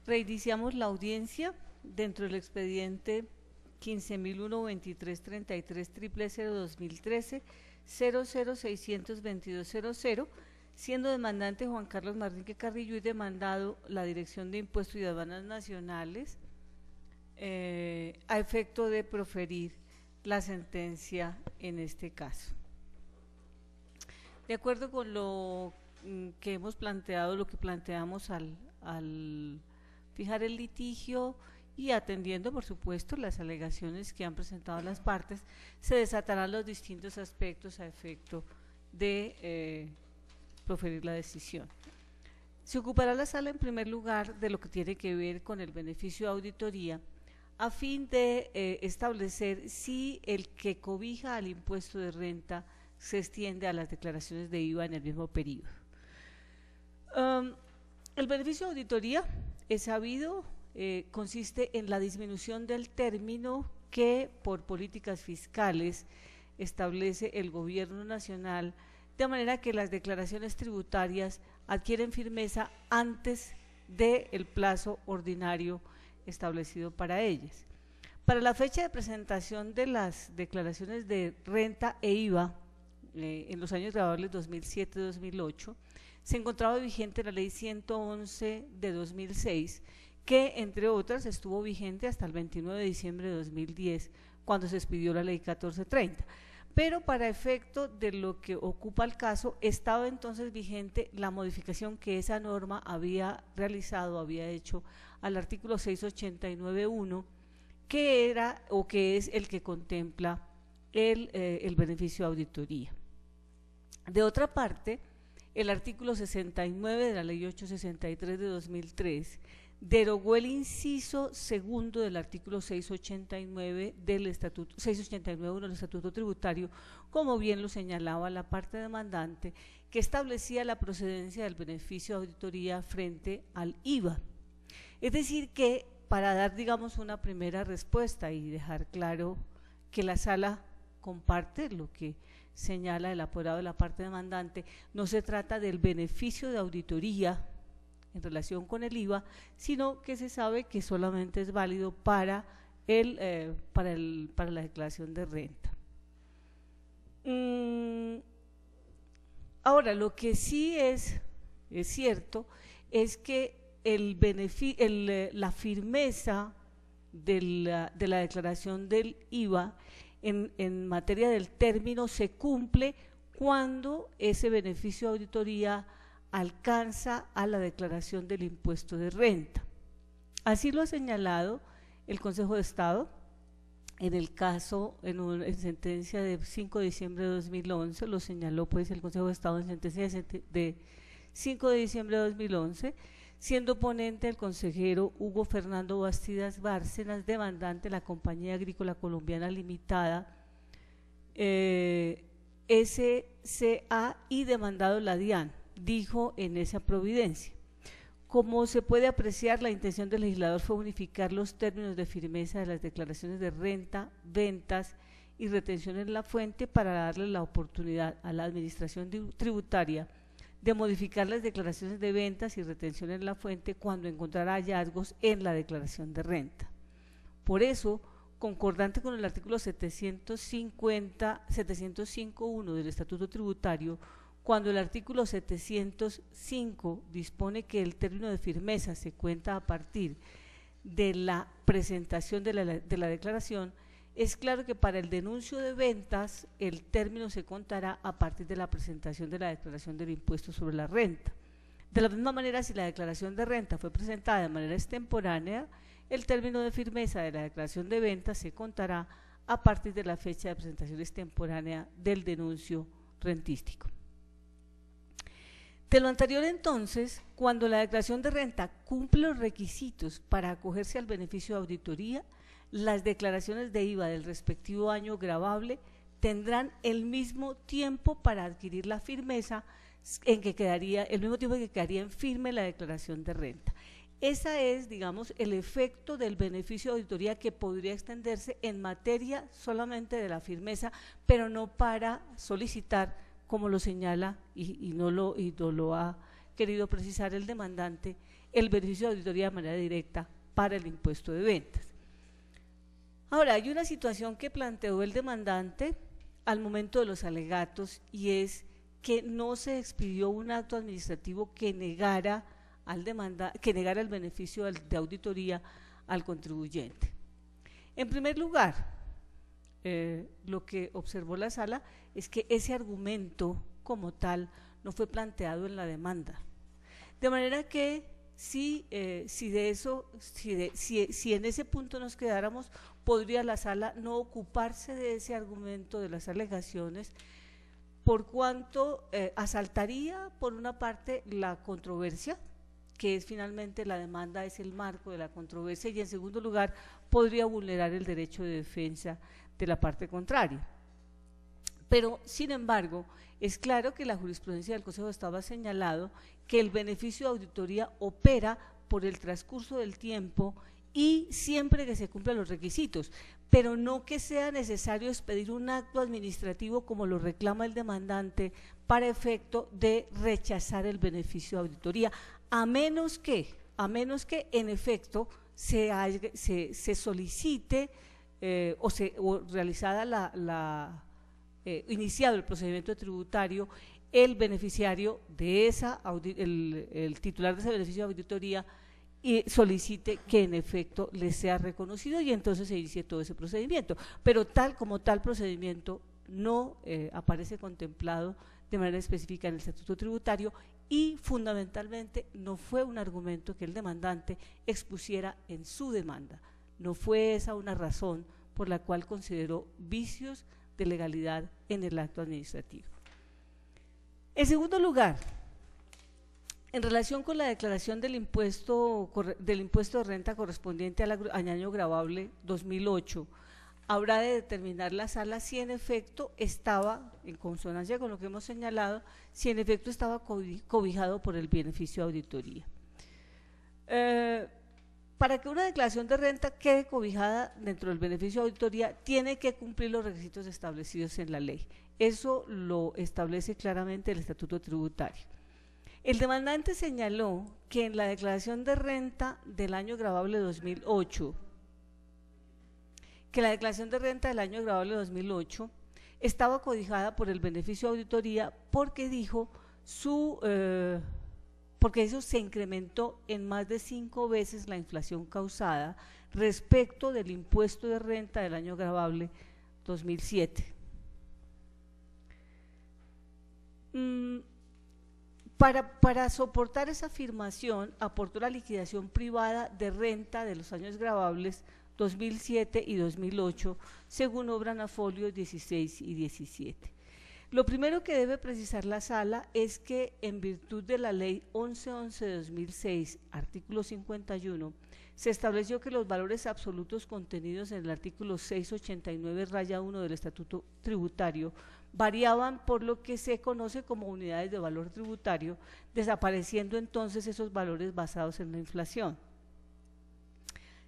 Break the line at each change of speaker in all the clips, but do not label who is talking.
Reiniciamos la audiencia dentro del expediente 15.123.33.000.2013 00622200, siendo demandante Juan Carlos Martínez Carrillo y demandado la Dirección de Impuestos y Aduanas Nacionales a efecto de proferir la sentencia en este caso. De acuerdo con lo que hemos planteado, lo que planteamos al fijar el litigio y atendiendo, por supuesto, las alegaciones que han presentado las partes, se desatarán los distintos aspectos a efecto de proferir la decisión. Se ocupará la sala en primer lugar de lo que tiene que ver con el beneficio de auditoría, a fin de establecer si el que cobija al impuesto de renta se extiende a las declaraciones de IVA en el mismo periodo. El beneficio de auditoría es sabido, consiste en la disminución del término que por políticas fiscales establece el gobierno nacional, de manera que las declaraciones tributarias adquieren firmeza antes del plazo ordinario establecido para ellas. Para la fecha de presentación de las declaraciones de renta e IVA en los años grabables 2007-2008, se encontraba vigente la Ley 111 de 2006, que entre otras estuvo vigente hasta el 29 de diciembre de 2010, cuando se expidió la Ley 1430. Pero para efecto de lo que ocupa el caso, estaba entonces vigente la modificación que esa norma había realizado, había hecho al artículo 689.1, que era o que es el que contempla el beneficio de auditoría. De otra parte, el artículo 69 de la Ley 863 de 2003 derogó el inciso segundo del artículo 689 del Estatuto, 689.1 del Estatuto Tributario, como bien lo señalaba la parte demandante, que establecía la procedencia del beneficio de auditoría frente al IVA. Es decir que, para dar, digamos, una primera respuesta y dejar claro que la sala comparte lo que señala el apoderado de la parte demandante, no se trata del beneficio de auditoría en relación con el IVA, sino que se sabe que solamente es válido para la declaración de renta. Ahora, lo que sí es cierto es que la firmeza de la declaración del IVA en materia del término se cumple cuando ese beneficio de auditoría alcanza a la declaración del impuesto de renta. Así lo ha señalado el Consejo de Estado en el caso, en sentencia de 5 de diciembre de 2011, lo señaló pues el Consejo de Estado en sentencia de 5 de diciembre de 2011, siendo ponente el consejero Hugo Fernando Bastidas Bárcenas, demandante la Compañía Agrícola Colombiana Limitada, SCA, y demandado la DIAN. Dijo en esa providencia: como se puede apreciar, la intención del legislador fue unificar los términos de firmeza de las declaraciones de renta, ventas y retención en la fuente para darle la oportunidad a la administración tributaria de modificar las declaraciones de ventas y retención en la fuente cuando encontrara hallazgos en la declaración de renta. Por eso, concordante con el artículo 705.1 del Estatuto Tributario, cuando el artículo 705 dispone que el término de firmeza se cuenta a partir de la presentación de la declaración, es claro que para el denuncio de ventas el término se contará a partir de la presentación de la declaración del impuesto sobre la renta. De la misma manera, si la declaración de renta fue presentada de manera extemporánea, el término de firmeza de la declaración de ventas se contará a partir de la fecha de presentación extemporánea del denuncio rentístico. De lo anterior, entonces, cuando la declaración de renta cumple los requisitos para acogerse al beneficio de auditoría, las declaraciones de IVA del respectivo año gravable tendrán el mismo tiempo para adquirir la firmeza el mismo tiempo en que quedaría en firme la declaración de renta. Esa es, digamos, el efecto del beneficio de auditoría, que podría extenderse en materia solamente de la firmeza, pero no para solicitar, como lo señala y no lo ha querido precisar el demandante el beneficio de auditoría de manera directa para el impuesto de ventas. Ahora, hay una situación que planteó el demandante al momento de los alegatos, y es que no se expidió un acto administrativo que negara el beneficio de auditoría al contribuyente. En primer lugar, lo que observó la sala es que ese argumento como tal no fue planteado en la demanda, de manera que si en ese punto nos quedáramos, podría la sala no ocuparse de ese argumento de las alegaciones, por cuanto asaltaría por una parte la controversia, que es finalmente la demanda, es el marco de la controversia, y en segundo lugar podría vulnerar el derecho de defensa de la parte contraria. Pero, sin embargo, es claro que la jurisprudencia del Consejo de Estado ha señalado que el beneficio de auditoría opera por el transcurso del tiempo y siempre que se cumplan los requisitos, pero no que sea necesario expedir un acto administrativo como lo reclama el demandante para efecto de rechazar el beneficio de auditoría, a menos que en efecto se solicite o realizada iniciado el procedimiento tributario, el beneficiario de el titular de ese beneficio de auditoría y solicite que en efecto le sea reconocido, y entonces se inicie todo ese procedimiento, pero tal procedimiento no aparece contemplado de manera específica en el estatuto tributario, y fundamentalmente no fue un argumento que el demandante expusiera en su demanda, no fue esa una razón por la cual consideró vicios de legalidad en el acto administrativo. En segundo lugar, en relación con la declaración del impuesto de renta correspondiente al año gravable 2008, habrá de determinar la sala si en efecto estaba, en consonancia con lo que hemos señalado, si en efecto estaba cobijado por el beneficio de auditoría. Para que una declaración de renta quede cobijada dentro del beneficio de auditoría, tiene que cumplir los requisitos establecidos en la ley. Eso lo establece claramente el estatuto tributario. El demandante señaló que en la declaración de renta del año gravable 2008, estaba cobijada por el beneficio de auditoría porque dijo porque eso se incrementó en más de 5 veces la inflación causada respecto del impuesto de renta del año gravable 2007. Para soportar esa afirmación, aportó la liquidación privada de renta de los años gravables 2007 y 2008, según obran a folios 16 y 17. Lo primero que debe precisar la sala es que, en virtud de la ley 1111 de 2006, artículo 51, se estableció que los valores absolutos contenidos en el artículo 689-1 del estatuto tributario variaban por lo que se conoce como unidades de valor tributario, desapareciendo entonces esos valores basados en la inflación.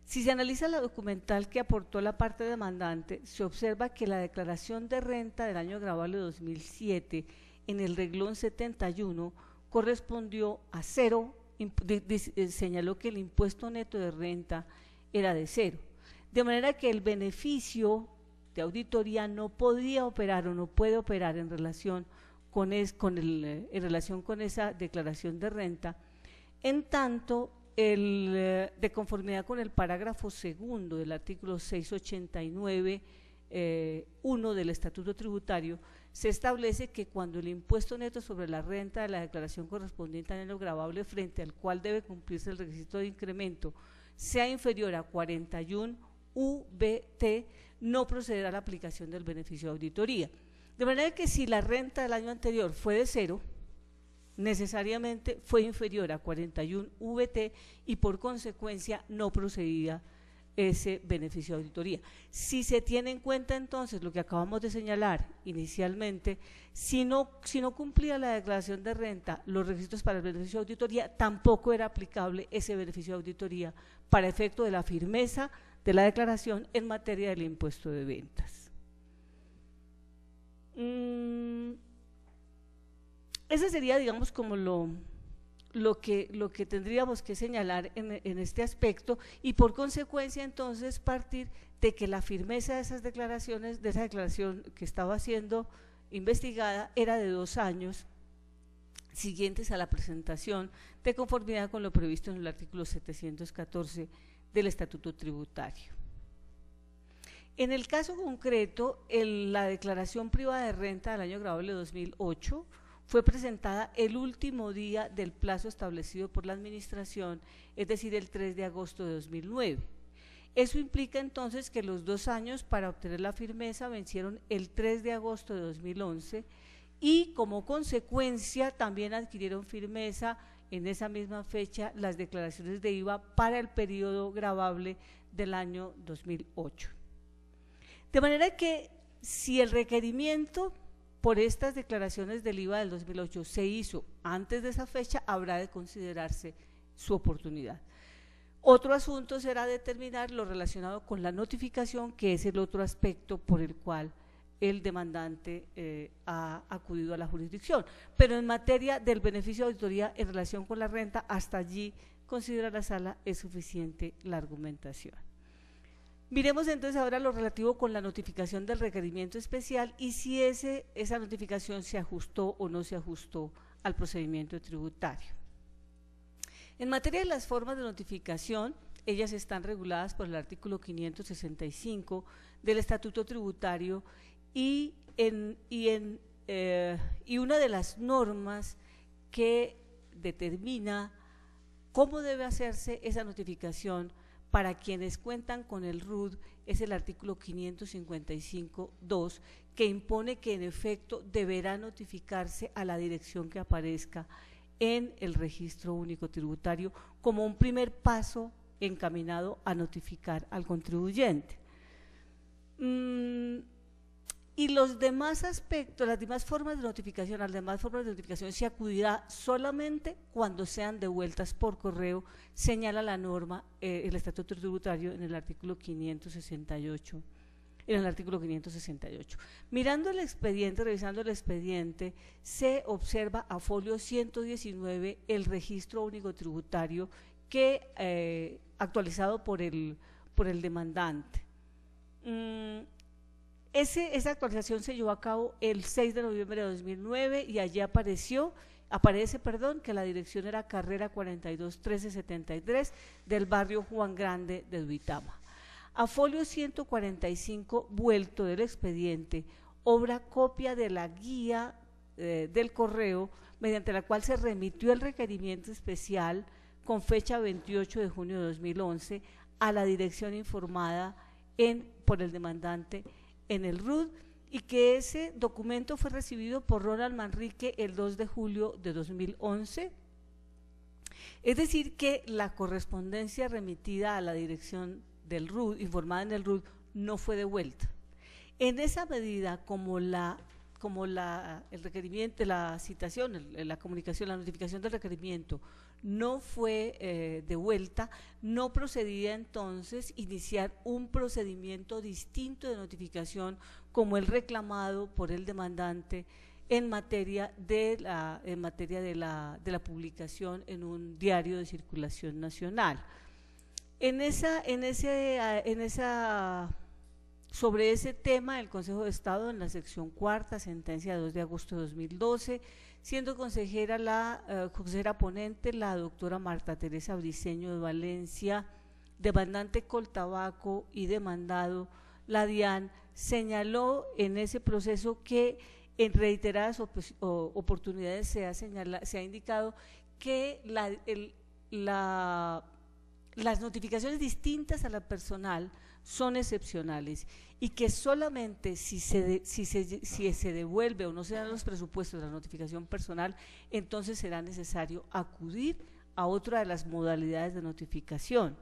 Si se analiza la documental que aportó la parte demandante, se observa que la declaración de renta del año gravable 2007 en el reglón 71 correspondió a cero, señaló que el impuesto neto de renta era de cero, de manera que el beneficio de auditoría no podía operar o no puede operar en relación con esa declaración de renta, en tanto de conformidad con el parágrafo segundo del artículo 689 1 del estatuto tributario, se establece que cuando el impuesto neto sobre la renta de la declaración correspondiente al año gravable frente al cual debe cumplirse el requisito de incremento sea inferior a 41 UBT, no procederá a la aplicación del beneficio de auditoría. De manera que si la renta del año anterior fue de cero, necesariamente fue inferior a 41 VT y por consecuencia no procedía ese beneficio de auditoría. Si se tiene en cuenta entonces lo que acabamos de señalar inicialmente, si no cumplía la declaración de renta los requisitos para el beneficio de auditoría, tampoco era aplicable ese beneficio de auditoría para efecto de la firmeza de la declaración en materia del impuesto de ventas. Ese sería, digamos, como lo que tendríamos que señalar en este aspecto, y por consecuencia entonces partir de que la firmeza de esas declaraciones, de esa declaración que estaba siendo investigada, era de 2 años siguientes a la presentación de conformidad con lo previsto en el artículo 714 del Estatuto Tributario. En el caso concreto, la declaración privada de renta del año grabable 2008 fue presentada el último día del plazo establecido por la Administración, es decir, el 3 de agosto de 2009. Eso implica entonces que los 2 años para obtener la firmeza vencieron el 3 de agosto de 2011 y como consecuencia también adquirieron firmeza en esa misma fecha las declaraciones de IVA para el periodo gravable del año 2008. De manera que si el requerimiento por estas declaraciones del IVA del 2008 se hizo antes de esa fecha, habrá de considerarse su oportunidad. Otro asunto será determinar lo relacionado con la notificación, que es el otro aspecto por el cual el demandante ha acudido a la jurisdicción. Pero en materia del beneficio de auditoría en relación con la renta, hasta allí considera la Sala es suficiente la argumentación. Miremos entonces ahora lo relativo con la notificación del requerimiento especial y si esa notificación se ajustó o no se ajustó al procedimiento tributario. En materia de las formas de notificación, ellas están reguladas por el artículo 565 del Estatuto Tributario y una de las normas que determina cómo debe hacerse esa notificación para quienes cuentan con el RUT es el artículo 555.2, que impone que en efecto deberá notificarse a la dirección que aparezca en el Registro Único Tributario como un primer paso encaminado a notificar al contribuyente. Y los demás aspectos, las demás formas de notificación, a las demás formas de notificación se acudirá solamente cuando sean devueltas por correo, señala la norma, el Estatuto Tributario en el artículo 568. Mirando el expediente, revisando el expediente, se observa a folio 119 el Registro Único Tributario que actualizado por el demandante. Esa actualización se llevó a cabo el 6 de noviembre de 2009 y allí aparece que la dirección era Carrera 42 1373 del barrio Juan Grande de Duitama. A folio 145 vuelto del expediente, obra copia de la guía del correo mediante la cual se remitió el requerimiento especial con fecha 28 de junio de 2011 a la dirección informada por el demandante en el RUT y que ese documento fue recibido por Ronald Manrique el 2 de julio de 2011. Es decir, que la correspondencia remitida a la dirección del RUT, informada en el RUT, no fue devuelta. En esa medida, como el requerimiento, la citación, la comunicación, la notificación del requerimiento no fue devuelta, no procedía entonces iniciar un procedimiento distinto de notificación como el reclamado por el demandante en materia de la publicación en un diario de circulación nacional. Sobre ese tema, el Consejo de Estado, en la sección cuarta, sentencia 2 de agosto de 2012, siendo consejera consejera ponente la doctora Marta Teresa Briceño de Valencia, demandante Coltabaco y demandado la DIAN, señaló en ese proceso que en reiteradas oportunidades se ha indicado que las notificaciones distintas a la personal son excepcionales y que solamente si se devuelve o no se dan los presupuestos de la notificación personal, entonces será necesario acudir a otra de las modalidades de notificación.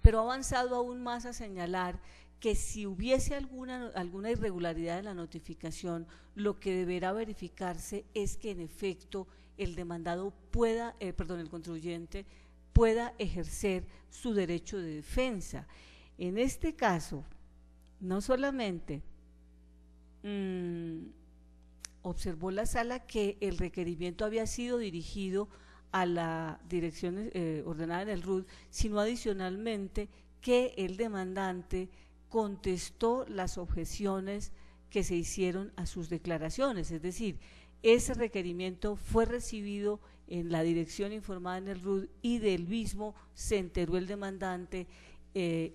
Pero ha avanzado aún más a señalar que si hubiese alguna irregularidad en la notificación, lo que deberá verificarse es que en efecto el contribuyente pueda ejercer su derecho de defensa. En este caso, no solamente observó la Sala que el requerimiento había sido dirigido a la dirección ordenada en el RUT, sino adicionalmente que el demandante contestó las objeciones que se hicieron a sus declaraciones, es decir, ese requerimiento fue recibido en la dirección informada en el RUT y del mismo se enteró el demandante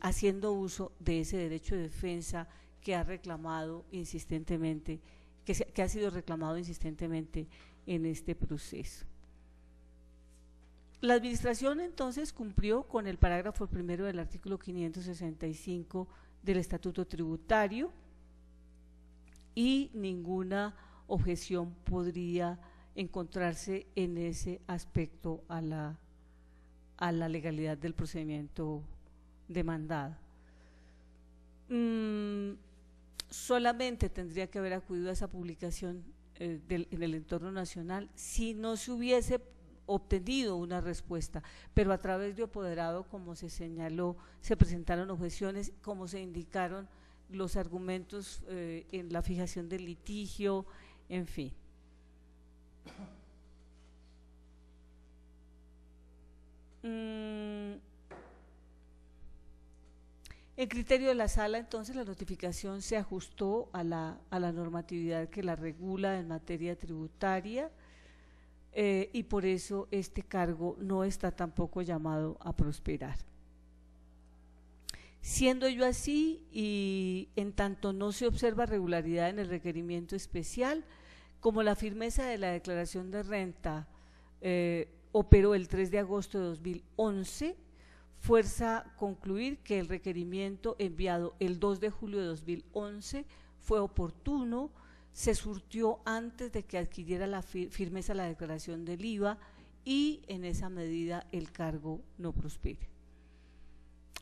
haciendo uso de ese derecho de defensa que ha reclamado insistentemente, que ha sido reclamado insistentemente en este proceso. La administración entonces cumplió con el parágrafo primero del artículo 565 del Estatuto Tributario y ninguna objeción podría encontrarse en ese aspecto a la legalidad del procedimiento demandado. Solamente tendría que haber acudido a esa publicación en el entorno nacional si no se hubiese obtenido una respuesta, pero a través de apoderado, como se señaló, se presentaron objeciones, como se indicaron los argumentos en la fijación del litigio, en fin. El criterio de la sala, entonces, la notificación se ajustó a la normatividad que la regula en materia tributaria y por eso este cargo no está tampoco llamado a prosperar. Siendo ello así, y en tanto no se observa regularidad en el requerimiento especial, como la firmeza de la declaración de renta operó el 3 de agosto de 2011, fuerza concluir que el requerimiento enviado el 2 de julio de 2011 fue oportuno, se surtió antes de que adquiriera la firmeza la declaración del IVA y en esa medida el cargo no prospere.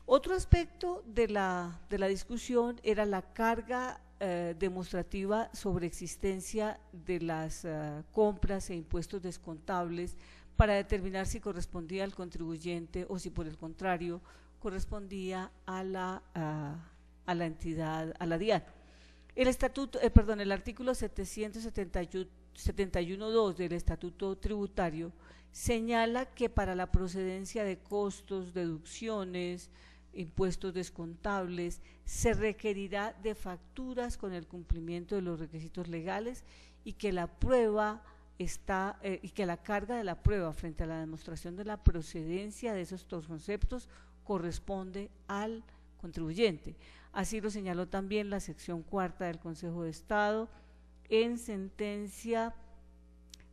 Otro aspecto de la discusión era la carga demostrativa sobre existencia de las compras e impuestos descontables para determinar si correspondía al contribuyente o si por el contrario correspondía a la entidad, a la DIAN. El artículo 771.2 del Estatuto Tributario señala que para la procedencia de costos, deducciones, impuestos descontables, se requerirá de facturas con el cumplimiento de los requisitos legales y que la prueba y que la carga de la prueba frente a la demostración de la procedencia de esos dos conceptos corresponde al contribuyente. Así lo señaló también la sección cuarta del Consejo de Estado en sentencia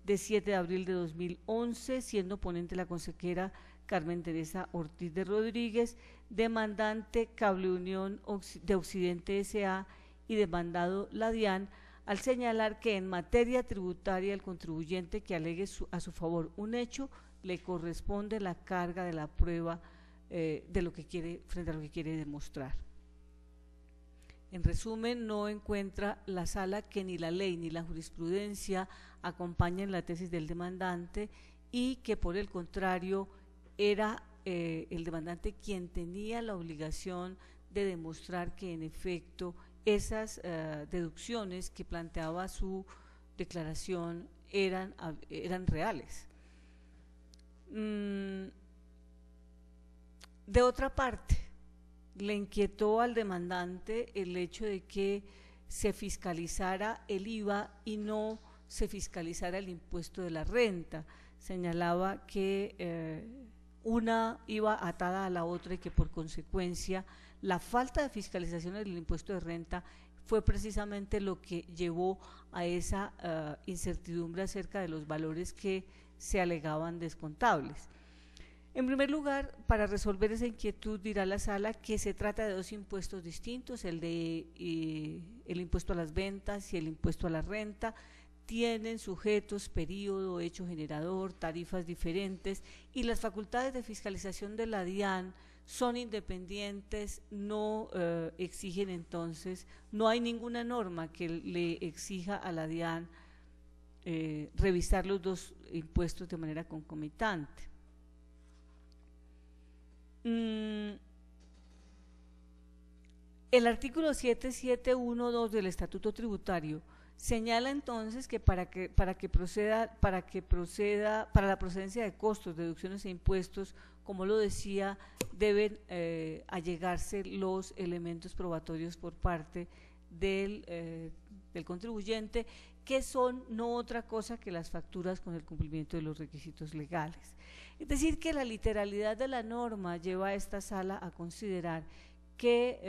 de 7 de abril de 2011, siendo ponente la consejera Carmen Teresa Ortiz de Rodríguez, demandante Cable Unión de Occidente S.A. y demandado la DIAN, al señalar que en materia tributaria el contribuyente que alegue a su favor un hecho le corresponde la carga de la prueba de lo que quiere, frente a lo que quiere demostrar. En resumen, no encuentra la sala que ni la ley ni la jurisprudencia acompañen la tesis del demandante y que por el contrario era el demandante quien tenía la obligación de demostrar que en efecto esas deducciones que planteaba su declaración eran reales. De otra parte, le inquietó al demandante el hecho de que se fiscalizara el IVA y no se fiscalizara el impuesto de la renta. Señalaba que una iba atada a la otra y que por consecuencia la falta de fiscalización del impuesto de renta fue precisamente lo que llevó a esa incertidumbre acerca de los valores que se alegaban descontables. En primer lugar, para resolver esa inquietud dirá la sala que se trata de dos impuestos distintos, el impuesto a las ventas y el impuesto a la renta, tienen sujetos, periodo, hecho generador, tarifas diferentes y las facultades de fiscalización de la DIAN son independientes, no exigen entonces, no hay ninguna norma que le exija a la DIAN revisar los dos impuestos de manera concomitante. El artículo 7712 del Estatuto Tributario Señala entonces que para la procedencia de costos, deducciones e impuestos, como lo decía, deben allegarse los elementos probatorios por parte del contribuyente, que son no otra cosa que las facturas con el cumplimiento de los requisitos legales. Es decir, que la literalidad de la norma lleva a esta sala a considerar que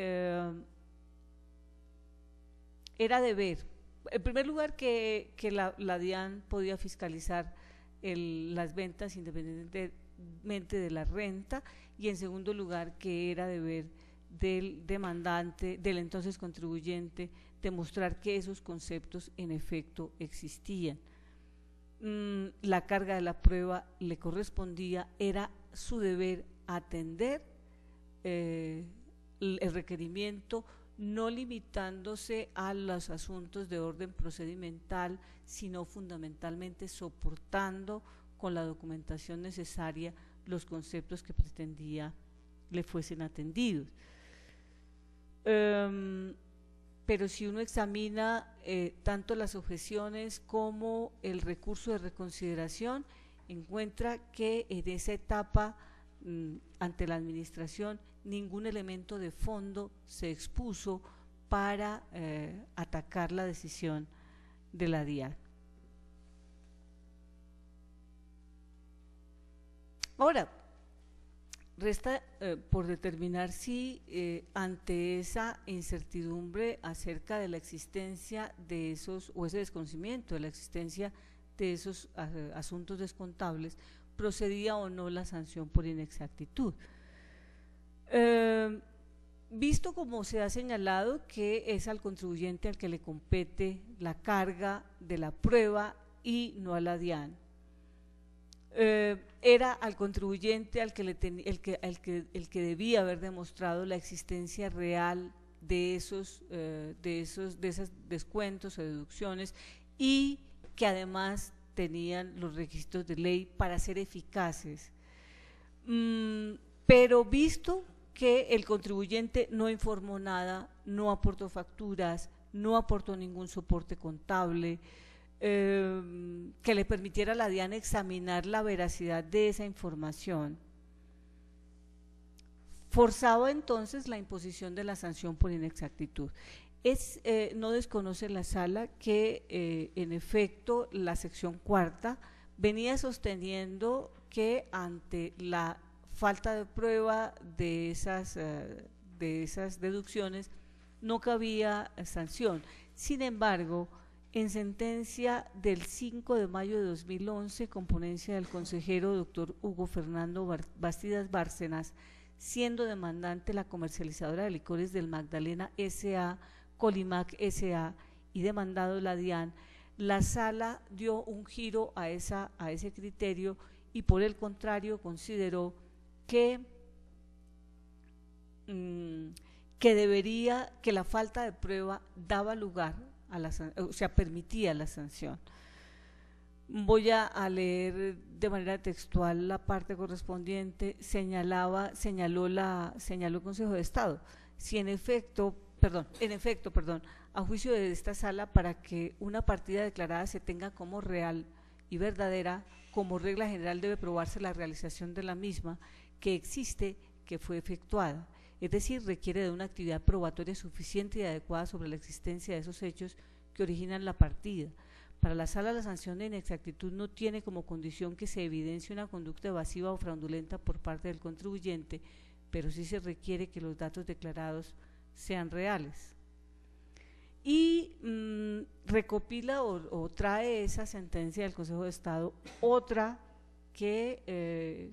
era deber, en primer lugar, que la DIAN podía fiscalizar las ventas independientemente de la renta, y en segundo lugar, que era deber del demandante, del entonces contribuyente, demostrar que esos conceptos en efecto existían. La carga de la prueba le correspondía, era su deber atender el requerimiento, no limitándose a los asuntos de orden procedimental, sino fundamentalmente soportando con la documentación necesaria los conceptos que pretendía le fuesen atendidos. Pero si uno examina tanto las objeciones como el recurso de reconsideración, encuentra que en esa etapa ante la administración ningún elemento de fondo se expuso para atacar la decisión de la DIAN. Ahora, resta por determinar si ante esa incertidumbre acerca de la existencia de esos, o ese desconocimiento de la existencia de esos asuntos descontables, procedía o no la sanción por inexactitud. Visto como se ha señalado que es al contribuyente al que le compete la carga de la prueba y no a la DIAN, era al contribuyente al que el que debía haber demostrado la existencia real de esos descuentos o deducciones, y que además tenían los requisitos de ley para ser eficaces. Pero visto que el contribuyente no informó nada, no aportó facturas, no aportó ningún soporte contable que le permitiera a la DIAN examinar la veracidad de esa información, forzaba entonces la imposición de la sanción por inexactitud. No desconoce la sala que en efecto la sección cuarta venía sosteniendo que ante la falta de prueba de esas deducciones no cabía sanción. Sin embargo, en sentencia del 5 de mayo de 2011, con ponencia del consejero doctor Hugo Fernando Bastidas Bárcenas, siendo demandante la comercializadora de licores del Magdalena S.A., Colimac S.A. y demandado la DIAN, la sala dio un giro a ese criterio y por el contrario consideró que la falta de prueba daba lugar permitía la sanción. Voy a leer de manera textual la parte correspondiente. Señaló el Consejo de Estado, si en efecto, a juicio de esta sala, para que una partida declarada se tenga como real y verdadera, como regla general debe probarse la realización de la misma, que existe, que fue efectuada. Es decir, requiere de una actividad probatoria suficiente y adecuada sobre la existencia de esos hechos que originan la partida. Para la sala, la sanción de inexactitud no tiene como condición que se evidencie una conducta evasiva o fraudulenta por parte del contribuyente, pero sí se requiere que los datos declarados sean reales. Y recopila o trae esa sentencia del Consejo de Estado otra que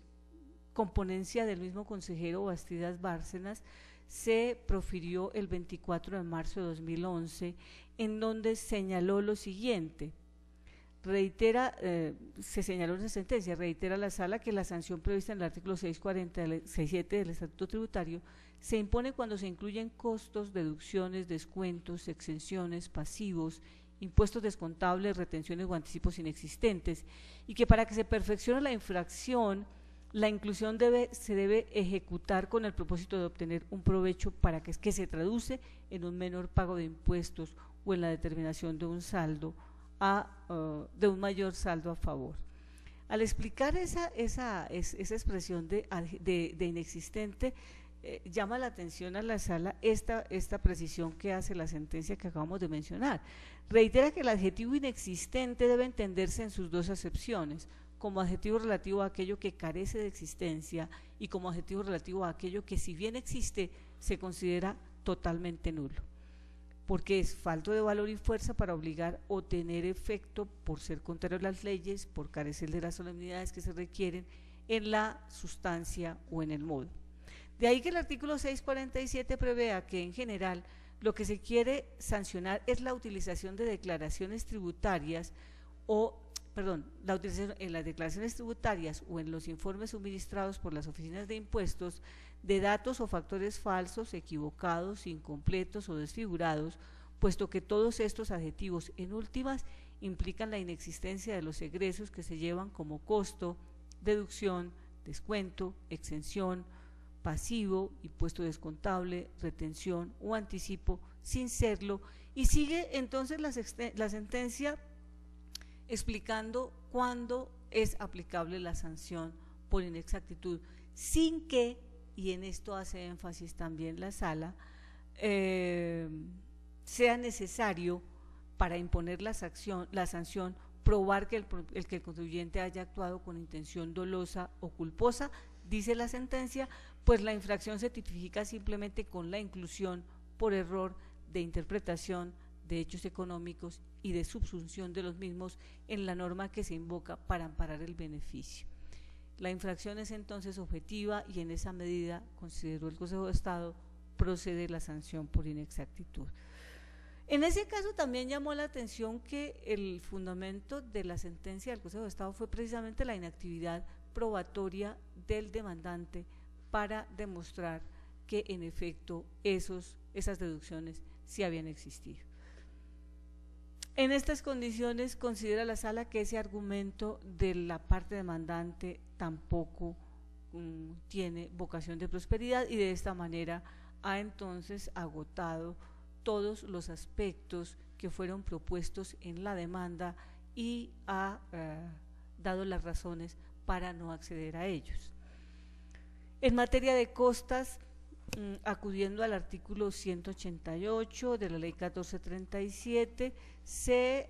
con ponencia del mismo consejero Bastidas Bárcenas se profirió el 24 de marzo de 2011, en donde señaló lo siguiente. Se señaló en esa sentencia, reitera la sala que la sanción prevista en el artículo 640-67 del Estatuto Tributario se impone cuando se incluyen costos, deducciones, descuentos, exenciones, pasivos, impuestos descontables, retenciones o anticipos inexistentes, y que para que se perfeccione la infracción, la inclusión se debe ejecutar con el propósito de obtener un provecho para que se traduce en un menor pago de impuestos, o en la determinación de un saldo de un mayor saldo a favor. Al explicar esa expresión de inexistente, llama la atención a la sala esta precisión que hace la sentencia que acabamos de mencionar. Reitera que el adjetivo inexistente debe entenderse en sus dos acepciones, como adjetivo relativo a aquello que carece de existencia y como adjetivo relativo a aquello que, si bien existe, se considera totalmente nulo, porque es falto de valor y fuerza para obligar o tener efecto por ser contrario a las leyes, por carecer de las solemnidades que se requieren en la sustancia o en el modo. De ahí que el artículo 647 prevea que en general lo que se quiere sancionar es la utilización de declaraciones tributarias la utilización en las declaraciones tributarias o en los informes suministrados por las oficinas de impuestos de datos o factores falsos, equivocados, incompletos o desfigurados, puesto que todos estos adjetivos en últimas implican la inexistencia de los egresos que se llevan como costo, deducción, descuento, exención, pasivo, impuesto descontable, retención o anticipo sin serlo, y sigue entonces la sentencia explicando cuándo es aplicable la sanción por inexactitud, sin que, y en esto hace énfasis también la sala, sea necesario para imponer la sanción probar que el contribuyente haya actuado con intención dolosa o culposa, dice la sentencia, pues la infracción se tipifica simplemente con la inclusión por error de interpretación de hechos económicos y de subsunción de los mismos en la norma que se invoca para amparar el beneficio. La infracción es entonces objetiva y en esa medida, consideró el Consejo de Estado, procede la sanción por inexactitud. En ese caso también llamó la atención que el fundamento de la sentencia del Consejo de Estado fue precisamente la inactividad probatoria del demandante para demostrar que en efecto esas deducciones sí habían existido. En estas condiciones considera la sala que ese argumento de la parte demandante tampoco tiene vocación de prosperidad y de esta manera ha entonces agotado todos los aspectos que fueron propuestos en la demanda y ha dado las razones para no acceder a ellos. En materia de costas, acudiendo al artículo 188 de la ley 1437, se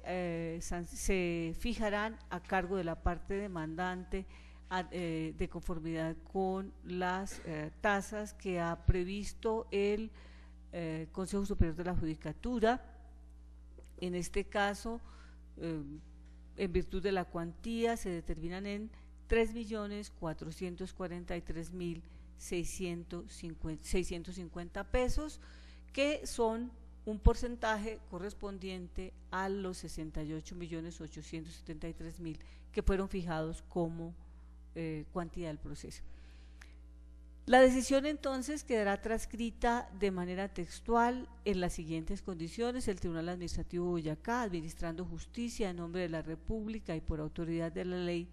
fijarán a cargo de la parte demandante de conformidad con las tasas que ha previsto el Consejo Superior de la Judicatura. En este caso, en virtud de la cuantía, se determinan en 3.443.650 pesos, que son un porcentaje correspondiente a los 68.873.000 que fueron fijados como cuantía del proceso. La decisión entonces quedará transcrita de manera textual en las siguientes condiciones: el Tribunal Administrativo de Boyacá, administrando justicia en nombre de la República y por autoridad de la ley,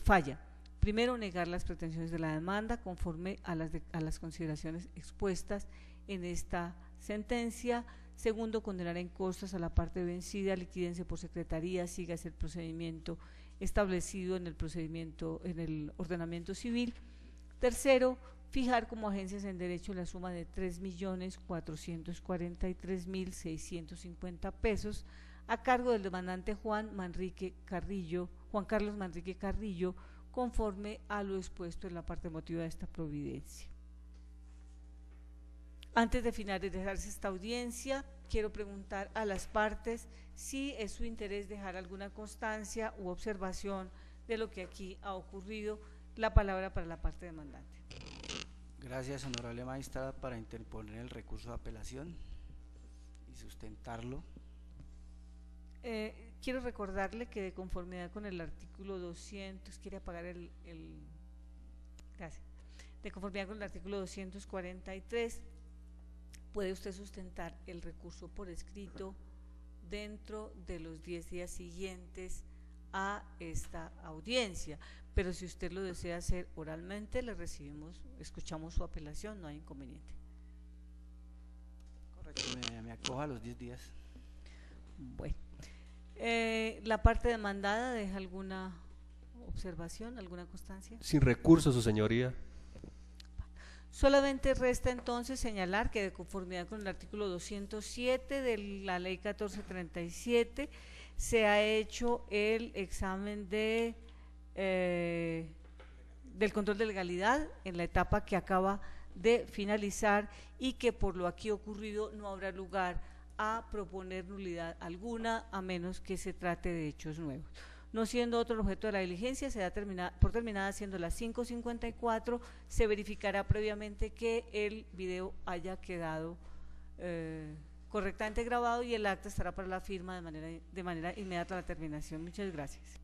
falla. Primero, negar las pretensiones de la demanda conforme a las consideraciones expuestas en esta sentencia. Segundo, condenar en costas a la parte vencida, liquídense por secretaría, sígase el procedimiento establecido en el ordenamiento civil. Tercero, fijar como agencias en derecho la suma de 3.443.650 pesos a cargo del demandante Juan Carlos Manrique Carrillo, conforme a lo expuesto en la parte motiva de esta providencia. Antes de finalizarse esta audiencia, quiero preguntar a las partes si es su interés dejar alguna constancia u observación de lo que aquí ha ocurrido. La palabra para la parte demandante.
Gracias, honorable magistrada, para interponer el recurso de apelación y sustentarlo.
Quiero recordarle que de conformidad con el artículo 200, gracias, de conformidad con el artículo 243, puede usted sustentar el recurso por escrito dentro de los 10 días siguientes a esta audiencia, pero si usted lo desea hacer oralmente, le escuchamos su apelación, no hay inconveniente.
Correcto, me acojo a los 10 días.
Bueno, la parte demandada, ¿deja alguna observación, alguna constancia?
Sin recurso, su señoría.
Solamente resta entonces señalar que de conformidad con el artículo 207 de la ley 1437 se ha hecho el examen del control de legalidad en la etapa que acaba de finalizar y que por lo aquí ocurrido no habrá lugar a proponer nulidad alguna a menos que se trate de hechos nuevos. No siendo otro el objeto de la diligencia, se da por terminada siendo las 5:54, se verificará previamente que el video haya quedado correctamente grabado y el acta estará para la firma de manera inmediata a la terminación. Muchas gracias.